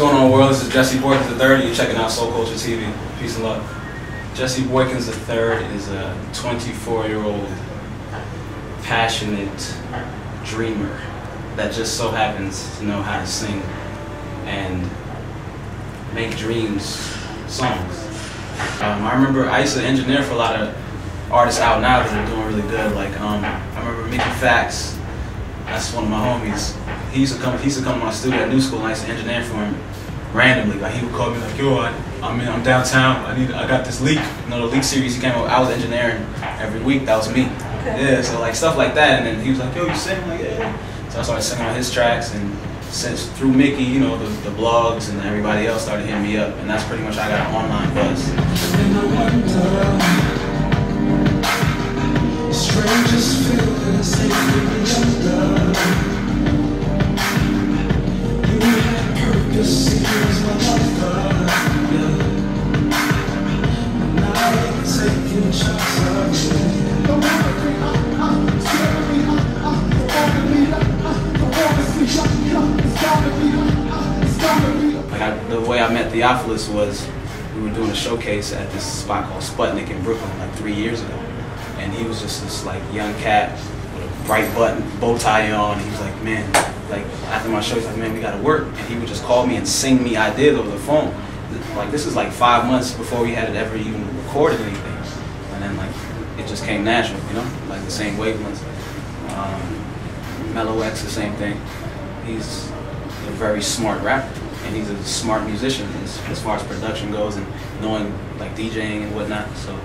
going on, world? This is Jesse Boykins III. You're checking out Soul Culture TV. Peace and love. Jesse Boykins III is a 24-year-old passionate dreamer that just so happens to know how to sing and make dreams songs. I remember I used to engineer for a lot of artists out now that are doing really good. Like I remember Mickey Fax. That's one of my homies. He used to come to my studio at New School, and I used to engineer for him randomly. Like he would call me like, "Yo, I'm downtown. I got this leak." You know, the leak series he came up. I was engineering every week. That was me. Okay. Yeah, so like stuff like that. And then he was like, "Yo, you sing?" Like, yeah. So I started singing on his tracks, and since through Mickey, you know, the blogs and everybody else started hitting me up, and that's pretty much how I got an online buzz. Strangest feeling safe with each other. You had purpose, here's my lover. Now you're taking shots of me. Like the way I met Theophilus was we were doing a showcase at this spot called Sputnik in Brooklyn like 3 years ago. And he was just this like young cat with a bright bow tie on. And he was like, man, like after my show, he's like, man, we gotta work. And he would just call me and sing me ideas over the phone. Like this is like 5 months before we had ever even recorded anything. And then like it just came natural, you know, like the same wavelengths. Mellow X, the same thing. He's a very smart rapper, and he's a smart musician as far as production goes and knowing like DJing and whatnot. So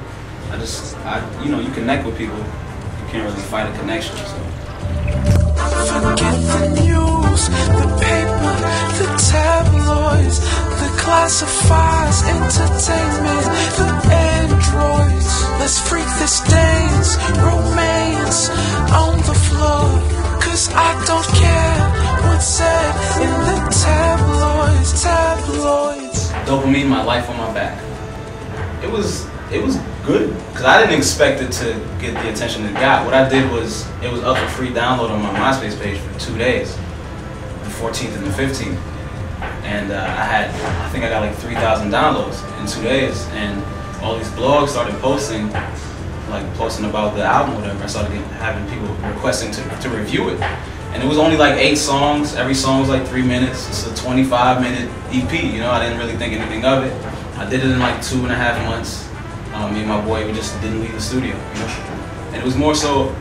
you know, you connect with people, you can't really fight a connection. So. Forget the news, the paper, the tabloids, the classifieds, entertainment, the androids. Let's freak this dance, romance on the floor. 'Cause I don't care what's said in the tabloids. Dopamine, My Life on My Back. It was good, because I didn't expect it to get the attention it got. What I did was, it was up for free download on my MySpace page for 2 days, the 14th and the 15th. And I think I got like 3,000 downloads in 2 days, and all these blogs started posting about the album or whatever. I started having people requesting to review it. And it was only like 8 songs, every song was like 3 minutes. It's a 25-minute EP, you know, I didn't really think anything of it. I did it in like 2.5 months. Me and my boy, we just didn't leave the studio, you know. And it was more so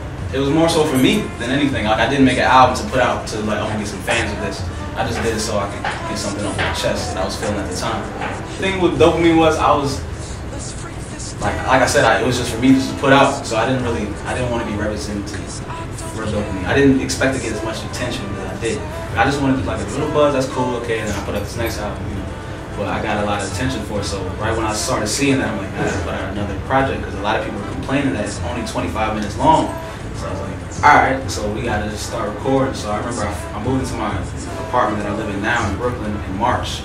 for me than anything. Like I didn't make an album to put out to like, I'm gonna get some fans of this. I just did it so I could get something off my chest that I was feeling at the time. The thing with Dopamine was like I said, it was just for me just to put out. So I didn't want to be represented for Dopamine. I didn't expect to get as much attention as I did. I just wanted like a little buzz, that's cool, okay, and then I put out this next album, you know. But I got a lot of attention for it, so right when I started seeing that, I'm like, I gotta put out another project, because a lot of people were complaining that it's only 25 minutes long. So I was like, alright, so we gotta just start recording. So I remember I moved into my apartment that I live in now in Brooklyn in March,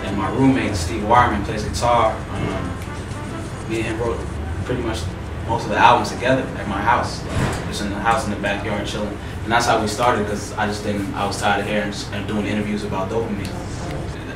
and my roommate, Steve Wireman, plays guitar. Me and him wrote pretty much most of the albums together at my house, just in the house in the backyard chilling. And that's how we started, because I was tired of hearing and doing interviews about Dopamine.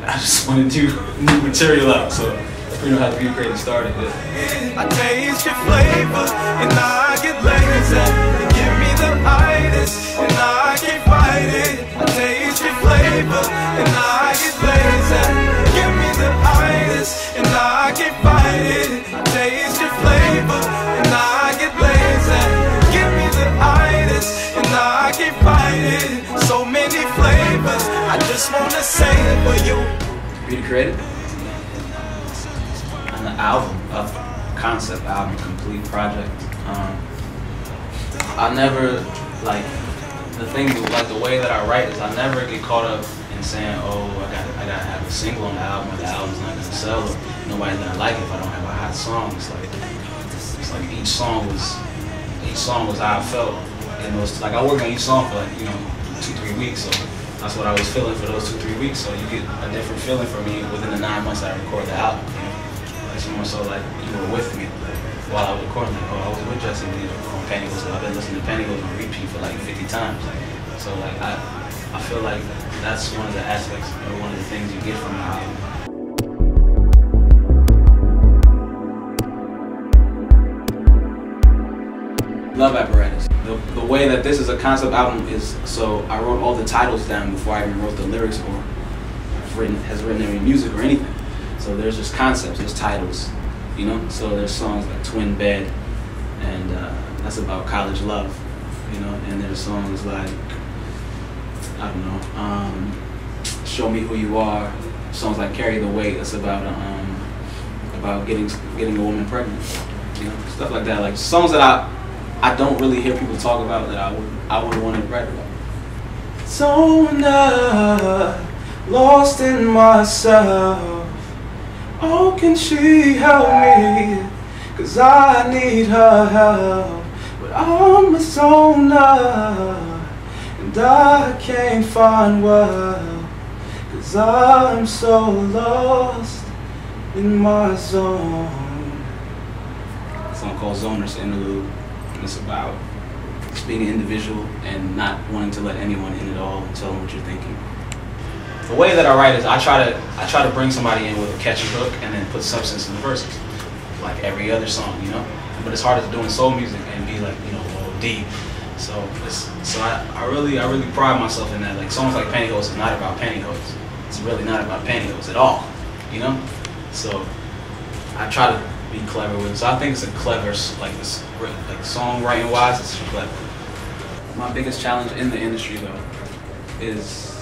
I just wanted to new material out, so that's pretty much how the Beauty Crazy started. Yeah. I taste your flavor, and I get lazy. You give me the itis, and I can't fight it. I taste your flavor, and I get lazy. You give me the itis, and I can't fight it. I taste your flavor, and I get lazy. You give me the itis, and I can't fight it. So many flavors, I just wanna say it for you. Beauty Created? An album, a concept album, complete project. I never, like, the thing, like the way that I write is I never get caught up in saying, oh, I gotta have a single on the album, or the album's not gonna sell, or nobody's gonna like it if I don't have a hot song. It's like each song was how I felt. And it was like I worked on each song for like, you know, 2-3 weeks, so that's what I was feeling for those 2-3 weeks. So you get a different feeling from me within the 9 months that I record the album. You know? It's more so like you were with me while I was recording. Like, oh, I was with Jesse on Pantyhose. So I've been listening to Pantyhose on repeat for like 50 times. So like I I feel like that's one of the aspects, or one of the things you get from the album. Love Apparatus. The way that this is a concept album is, so I wrote all the titles down before I even wrote the lyrics or has written any music or anything. So there's just concepts, there's titles, you know? So there's songs like Twin Bed, and that's about college love, you know? And there's songs like, I don't know, Show Me Who You Are, songs like Carry the Weight, that's about getting a woman pregnant, you know? Stuff like that, like songs that I don't really hear people talk about that I would want to write about. So now, lost in myself, oh, can she help me? 'Cause I need her help, but I'm a loner, and I can't find well, 'cause I'm so lost in my zone. A song called Zoners Interlude. It's about just being an individual and not wanting to let anyone in at all and tell them what you're thinking. The way that I write is I try to bring somebody in with a catchy hook and then put substance in the verses, like every other song, you know. But it's harder to do in soul music and be like, you know, deep. So I really pride myself in that. Like songs like Pantyhose is not about pantyhose. It's really not about pantyhose at all, you know. So I try to be clever with it. So I think it's a clever, like songwriting wise, it's clever. My biggest challenge in the industry though is,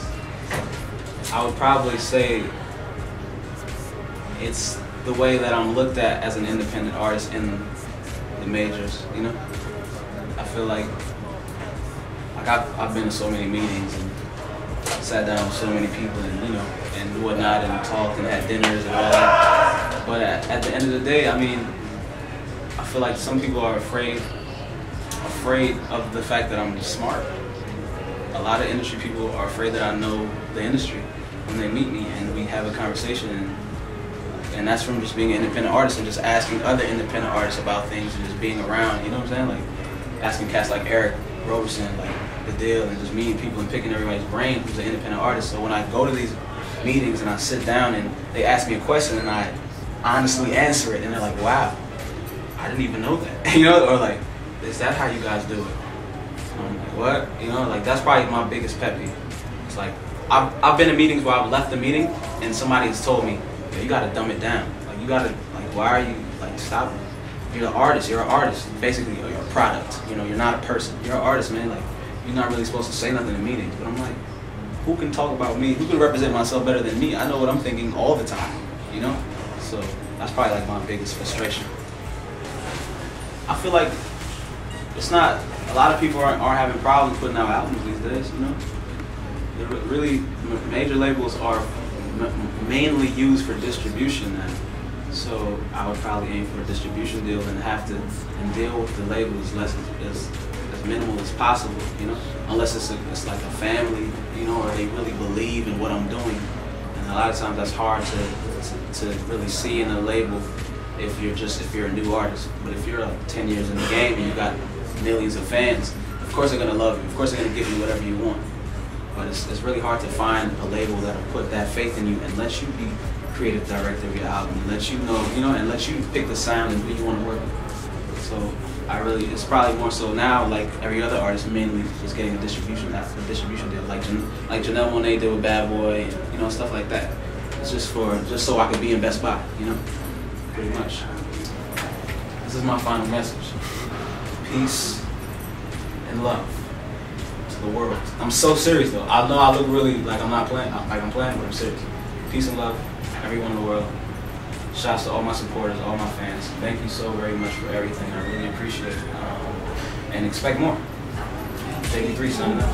I would probably say, it's the way that I'm looked at as an independent artist in the majors, you know? I feel like I've been to so many meetings and sat down with so many people and, you know, and whatnot, and talked and had dinners and all that. But at the end of the day, I mean, I feel like some people are afraid of the fact that I'm smart. A lot of industry people are afraid that I know the industry when they meet me and we have a conversation, and that's from just being an independent artist and just asking other independent artists about things and just being around, you know what I'm saying? Like asking cats like Eric Roberson, like The Deal, and just meeting people and picking everybody's brain who's an independent artist. So when I go to these meetings and I sit down and they ask me a question and I honestly answer it, and they're like, wow, I didn't even know that. You know, or like, is that how you guys do it? And I'm like, what? You know, like that's probably my biggest pet peeve. It's like, I've been in meetings where I've left the meeting and somebody has told me, yo, you gotta dumb it down. Like you gotta, like, why are you, like, stopping? You're an artist, basically, you're a product. You know, you're not a person. You're an artist, man. Like, you're not really supposed to say nothing in meetings. But I'm like, who can talk about me? Who can represent myself better than me? I know what I'm thinking all the time, you know? So that's probably like my biggest frustration. I feel like it's not, a lot of people aren't having problems putting out albums these days, you know? They're really, major labels are mainly used for distribution now. So I would probably aim for a distribution deal and deal with the label as minimal as possible, you know? Unless it's like a family, you know, or they really believe in what I'm doing. And a lot of times that's hard to really see in a label if you're a new artist. But if you're like 10 years in the game and you got millions of fans, of course they're gonna love you. Of course they're gonna give you whatever you want. But it's really hard to find a label that'll put that faith in you and let you be creative director of your album, and let you know, you know, and let you pick the sound and who you want to work with. So it's probably more so now, like every other artist, mainly just getting a distribution deal, like Janelle Monáe did with Bad Boy, and, you know, stuff like that. It's just so I could be in Best Buy, you know, pretty much. This is my final message: peace and love to the world. I'm so serious though. I know I look really like I'm not playing, like I'm playing, but I'm serious. Peace and love, everyone in the world. Shouts to all my supporters, all my fans. Thank you so very much for everything. I really appreciate it. And expect more. JD3 signing up.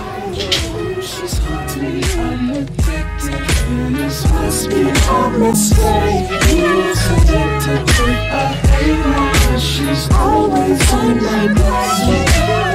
She's haunting me, I'm addicted. And this must be a mistake. She's addicted to I hate her, she's always on my brain.